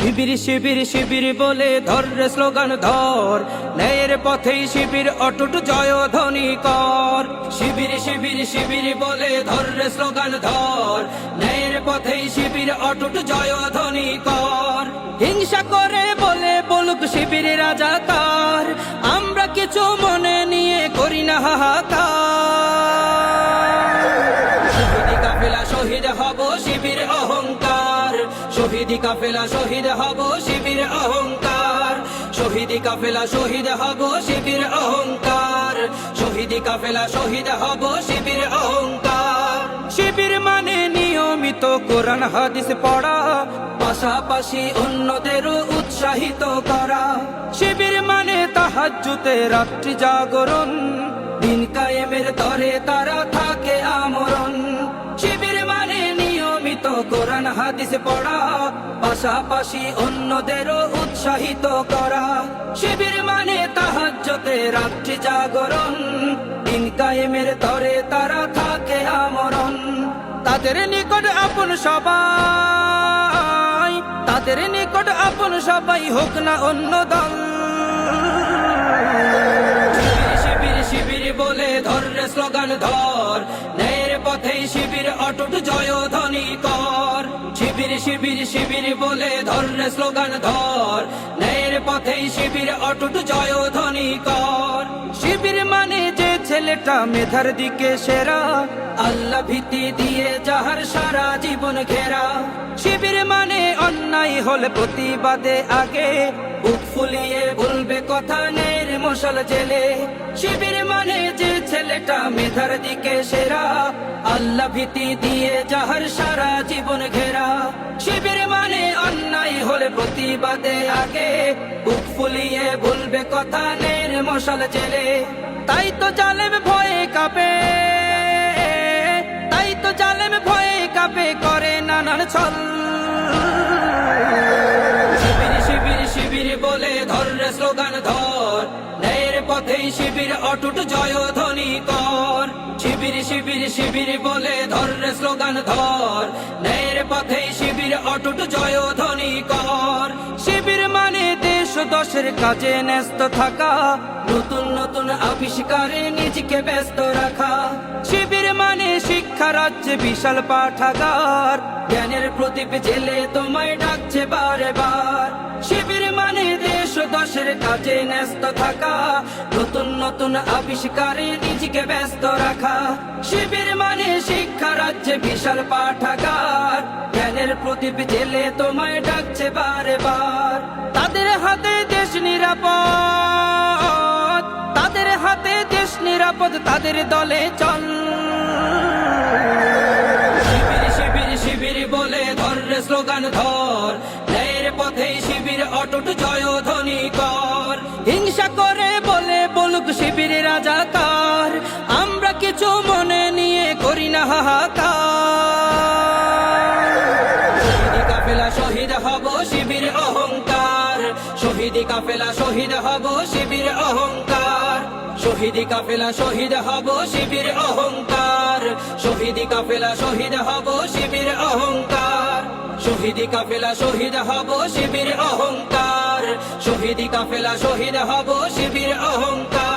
শিবির শিবির শিবির বলে ধর রে স্লোগান ধর, ন্যায়ের পথেই শিবির অটুট জয়ধ্বনি কর। শিবির শিবির শিবির বলে ধর রে স্লোগান ধর, ন্যায়ের পথেই শিবির অটুট জয়ধ্বনি কর। হিংসা করে বলে বলুক শিবির রাজাকার, আমরা কিছু মনে নিয়ে করি না হাহাকার। শহীদি কাফেলা শহীদ হব শিবির অহংকার, শহীদি কাফেলা শহীদ হব শিবির অহংকার। শহীদি কাফেলা শহীদ হব শিবির অহংকার, শহীদি কাফেলা শহীদ হব শিবির অহংকার। শিবির মানে নিয়মিত কোরআন হাদিস পড়া, পাশাপাশি অন্যদেরও উৎসাহিত করা। শিবির মানে তাহাজ্জুদে রাত্রি জাগরণ, দিন কায়েমের তরে তারা থাকে আমরণ। শিবির মানে নিয়মিত কোরআন হাদিস পড়া, পাশাপাশি অন্যদেরও উৎসাহিত করা। শিবির মানে তাহাজ্জুদে রাত্রি জাগরণ, দিন কায়েমের তরে তারা থাকে আমরণ। তাদের নিকট আপন সবাই, তাদের নিকট আপন সবাই হোক না অন্য দল। শিবির শিবির বলে ধর রে স্লোগান ধর, ন্যায়ের পথেই শিবির অটুট জয়ধ্বনি কর। শিবির শিবির শিবির বলে ধর রে স্লোগান ধর, ন্যায়ের পথেই শিবির অটুট জয়ধ্বনি কর। শিবির মানে যে ছেলেটা মেধার দিকে সেরা, আল্লাহ ভীতি দিয়ে যাহার সারা জীবন ঘেরা। শিবির মানে অন্যায় হলে প্রতিবাদে আগে বুক ফুলিয়ে বলবে কথা নের মশাল জেলে। শিবির মানে যে ছেলেটা মেধার দিকে সেরা, আল্লাহ ভীতি দিয়ে যাহার সারা জীবন ঘেরা। শিবির মানে অন্যায় হলে প্রতিবাদে আগে বুক ফুলিয়ে বলবে কথা নের মশাল জেলে। তাই তো জালেম ভয়ে কাঁপে, তাই তো জালেম ভয়ে কাঁপে করে নানান ছল। শিবির শিবির শিবির বলে ধর রে স্লোগান ধর, ন্যায়ের পথেই শিবির অটুট জয়ধ্বনি কর। শিবির শিবির শিবির বলে ধর রে স্লোগান ধর, ন্যায়ের পথেই শিবির অটুট জয়ধ্বনি কর। শিবির মানে দেশ দশের কাজে ন্যস্ত থাকা, নতুন নতুন আবিষ্কারে নিজেকে ব্যস্ত রাখা। শিবির মানে শিক্ষা রাজ্যে বিশাল পাঠাগার, জ্ঞানের প্রদীপ জেলে তোমায় ডাকছে বারে বার। শিবির মানে দেশ দশের কাজে ন্যস্ত থাকা, নতুন নতুন আবিষ্কারে নিজেকে ব্যস্ত রাখা। শিবির মানে শিক্ষা রাজ্যে বিশাল পাঠাগার, জ্ঞানের প্রদীপ জেলে তোমায় ডাকছে বারে বার। তাদের হাতে দেশ নিরাপদ, তাদের হাতে দেশ নিরাপদ, তাদের দলে চল। শিবির শিবির শিবির বলে ধর রে স্লোগান ধর, ন্যায়ের পথেই শিবির অটুট জয়ধ্বনি কর। হিংসা করে বলে বলুক শিবির রাজাকার, আমরা কিছু মনে নিয়ে করি না হাহাকার। শহীদি কাফেলা শহীদ হব শিবির অহংকার, শহীদি কাফেলা শহীদ হব শিবির অহংকার। শহীদি কাফেলা শহীদ হব শিবির অহংকার, শহীদি কাফেলা শহীদ হব শিবির অহংকার। শহীদি কাফেলা শহীদ হব শিবির অহংকার, শহীদি কাফেলা শহীদ হব শিবির অহংকার।